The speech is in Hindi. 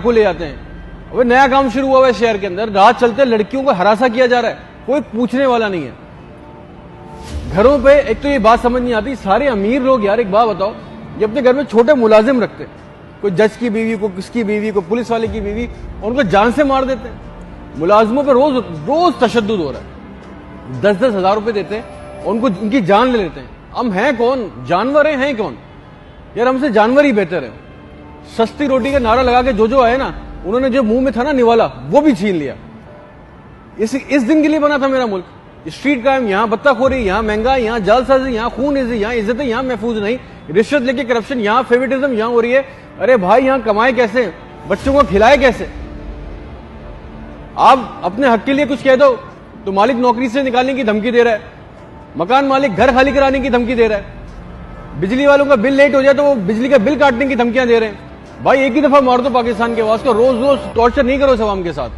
को ले जाते हैं। अबे नया काम शुरू हुआ है शहर के अंदर, रात चलते लड़कियों को हरासा किया जा रहा है, कोई पूछने वाला नहीं है। घरों पे एक तो ये बात समझ नहीं आती, सारे अमीर लोग यार एक बात बताओ, ये अपने घर में छोटे मुलाजिम रखते हैं, कोई जज की बीवी को, किसकी बीवी को, पुलिस वाले की बीवी, और उनको जान से मार देते हैं। मुलाजिमों पे रोज रोज तशद्दुद हो रहा है, 10-10 हजार रुपए देते हैं और उनको उनकी जान ले लेते हैं। हम हैं कौन, जानवर हैं कौन यार, हमसे जानवर ही बेहतर है। सस्ती रोटी का नारा लगा के जो आए ना, उन्होंने जो मुंह में था ना निवाला, वो भी छीन लिया। इस दिन के लिए बना था मेरा मुल्क। स्ट्रीट क्राइम यहाँ, बत्ताखोरी यहाँ, महंगाई यहाँ, जालसाजी यहाँ, खून यहाँ, इज्जतें यहाँ महफूज नहीं, रिश्वत लेके करप्शन यहाँ, फेवरेटिज्म यहाँ हो रही है। अरे भाई यहाँ कमाए कैसे, बच्चों को खिलाए कैसे? आप अपने हक के लिए कुछ कह दो तो मालिक नौकरी से निकालने की धमकी दे रहा है, मकान मालिक घर खाली कराने की धमकी दे रहा है, बिजली वालों का बिल लेट हो जाए तो वो बिजली का बिल काटने की धमकियां दे रहे हैं। भाई एक ही दफा मार दो पाकिस्तान के आवाज को, रोज रोज टॉर्चर नहीं करो सब आम के साथ।